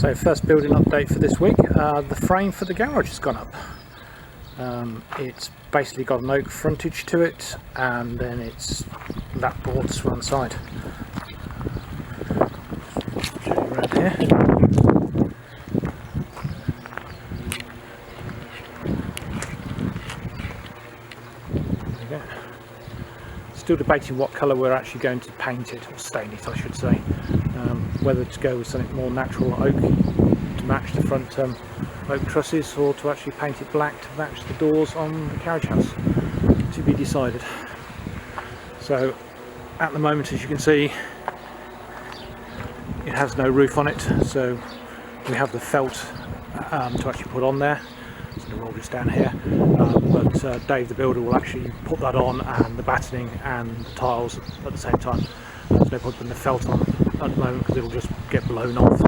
So first building update for this week, the frame for the garage has gone up. It's basically got an oak frontage to it, and then it's that boards from the side. Show you around here. There we go. Still debating what colour we're actually going to paint it, or stain it I should say. Whether to go with something more natural oak to match the front oak trusses, or to actually paint it black to match the doors on the carriage house, to be decided. So at the moment, as you can see, it has no roof on it, so we have the felt to actually put on there. It's going to roll this down here, but Dave the builder will actually put that on, and the battening and the tiles at the same time. There's no point putting the felt on at the moment because it will just get blown off.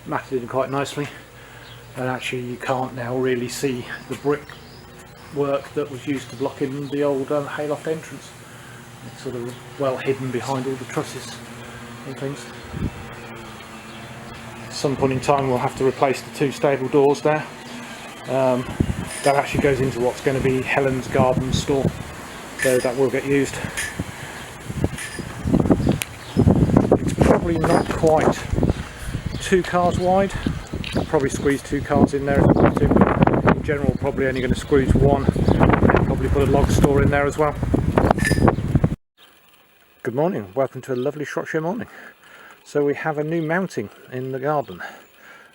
Matted in quite nicely, and actually you can't now really see the brick work that was used to block in the old hayloft entrance. It's sort of well hidden behind all the trusses and things. At some point in time we'll have to replace the two stable doors there. That actually goes into what's going to be Helen's garden store, so that will get used. It's probably not quite 2 cars wide. I'll probably squeeze 2 cars in there if I want to. In general, probably only going to squeeze 1, and probably put a log store in there as well. Good morning, welcome to a lovely Shropshire morning. So we have a new mounting in the garden.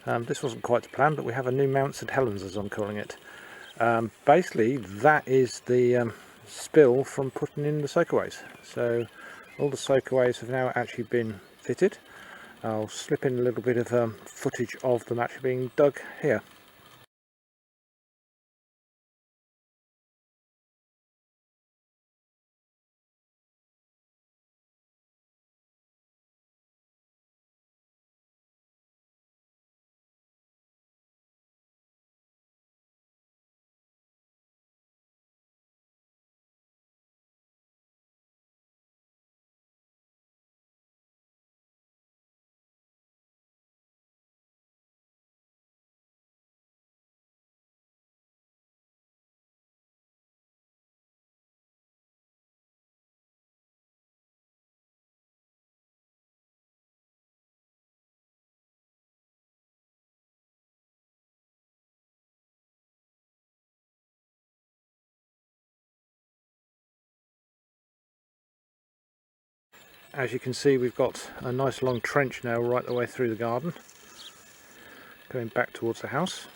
This wasn't quite the plan, but we have a new mounts at Helen's, as I'm calling it. Basically that is the spill from putting in the soakaways. So all the soakaways have now actually been fitted. I'll slip in a little bit of footage of them actually being dug here. As you can see, we've got a nice long trench now right the way through the garden, going back towards the house.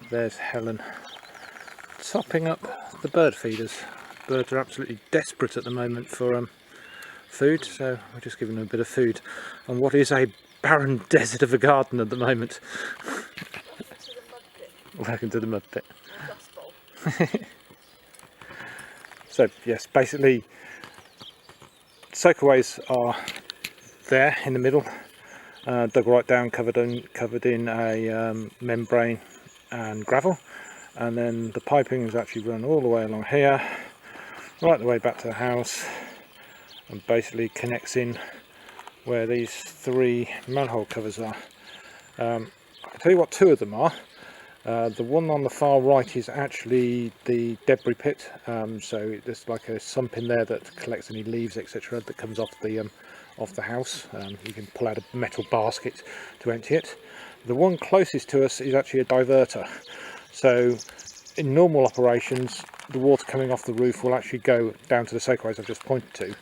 There's Helen topping up the bird feeders. Birds are absolutely desperate at the moment for food, so we're just giving them a bit of food on what is a barren desert of a garden at the moment. Welcome to the mud pit. So yes, basically soakaways are there in the middle, dug right down, covered in a membrane and gravel, and then the piping is actually run all the way along here, right the way back to the house, and basically connects in where these 3 manhole covers are. I'll tell you what 2 of them are. The one on the far right is actually the debris pit, so there's like a sump in there that collects any leaves etc. that comes off the house. You can pull out a metal basket to empty it. The one closest to us is actually a diverter, so in normal operations the water coming off the roof will actually go down to the soakaways I've just pointed to,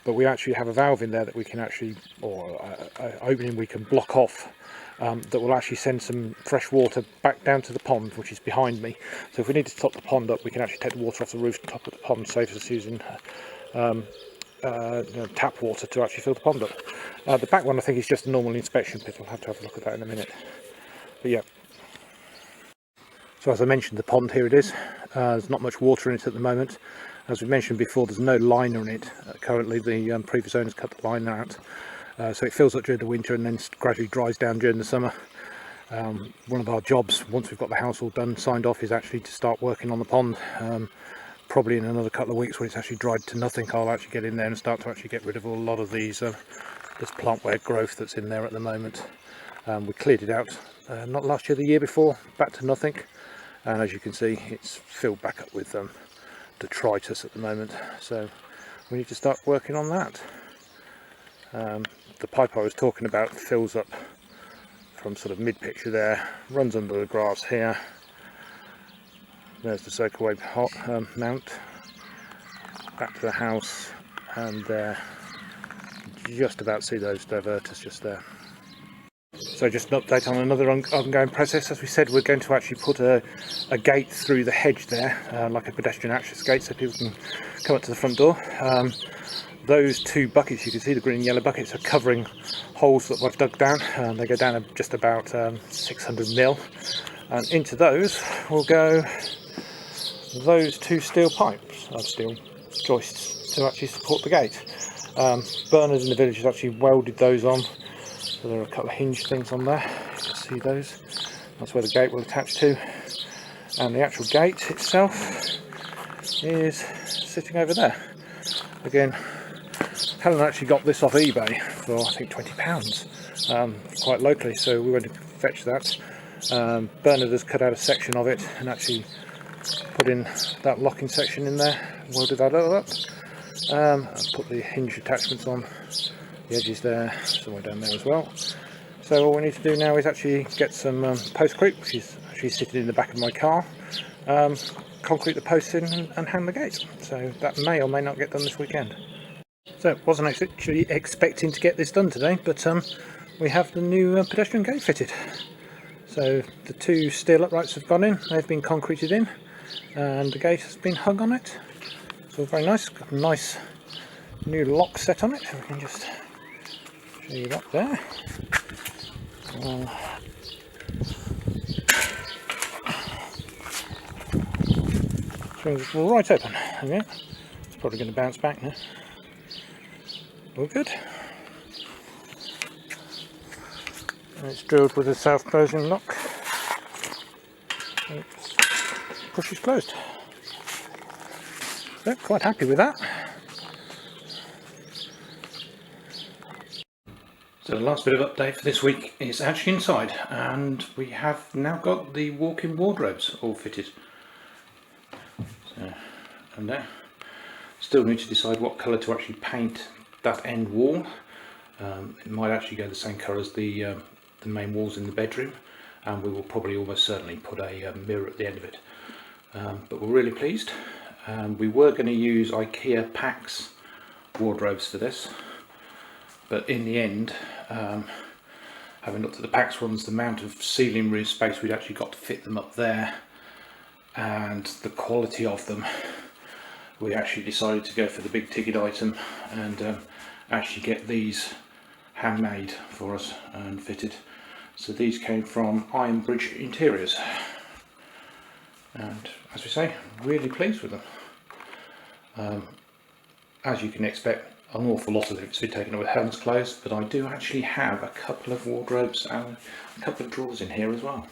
but we actually have a valve in there that we can actually, or an opening we can block off, that will actually send some fresh water back down to the pond, which is behind me. So if we need to top the pond up, we can actually take the water off the roof, top of the pond, saves us using tap water to actually fill the pond up. The back one I think is just a normal inspection pit. I'll have to have a look at that in a minute. But yeah. So as I mentioned, the pond, here it is. There's not much water in it at the moment. As we mentioned before, there's no liner in it. Currently the previous owners cut the liner out. So it fills up during the winter and then gradually dries down during the summer. One of our jobs, once we've got the house all done, signed off, is actually to start working on the pond. probably in another couple of weeks when it's actually dried to nothing, I'll actually get in there and start to actually get rid of a lot of these this plantware growth that's in there at the moment. We cleared it out not last year, the year before, back to nothing, and as you can see it's filled back up with detritus at the moment, so we need to start working on that. The pipe I was talking about fills up from sort of mid picture there, runs under the grass here. There's the soakaway mount, back to the house, and there, just about see those diverters just there. So just an update on another ongoing process. As we said, we're going to actually put a gate through the hedge there, like a pedestrian access gate, so people can come up to the front door. Those two buckets, you can see the green and yellow buckets, are covering holes that we've dug down. They go down just about 600 mil, and into those will go those two steel pipes, steel joists, to actually support the gate. Bernard in the village has actually welded those on, so there are a couple of hinge things on there. You can see those. That's where the gate will attach to, and the actual gate itself is sitting over there. Again, Helen actually got this off eBay for I think £20, quite locally, so we went to fetch that. Bernard has cut out a section of it and actually put in that locking section in there, welded that up, and put the hinge attachments on the edges there, somewhere down there as well. So all we need to do now is actually get some postcrete, which is actually sitting in the back of my car, concrete the posts in and hang the gate. So that may or may not get done this weekend. So wasn't actually expecting to get this done today, but we have the new pedestrian gate fitted. So the two steel uprights have gone in, they've been concreted in, and the gate has been hung on it. So very nice, got a nice new lock set on it. We can just show you that there. Swings right open. Okay. It's probably going to bounce back now. All good. And it's drilled with a self-closing lock. It pushes closed. So quite happy with that. So the last bit of update for this week is actually inside, and we have now got the walk-in wardrobes all fitted. So, and there. Still need to decide what colour to actually paint that end wall. It might actually go the same colour as the main walls in the bedroom, and we will probably almost certainly put a mirror at the end of it. But we're really pleased. We were going to use IKEA Pax wardrobes for this, but in the end, having looked at the Pax ones, the amount of ceiling room space we'd actually got to fit them up there, and the quality of them, we actually decided to go for the big ticket item and actually get these handmade for us and fitted. So these came from Ironbridge Interiors, and as we say, really pleased with them. As you can expect, an awful lot of it's been taken up with Helen's clothes, but I do actually have a couple of wardrobes and a couple of drawers in here as well.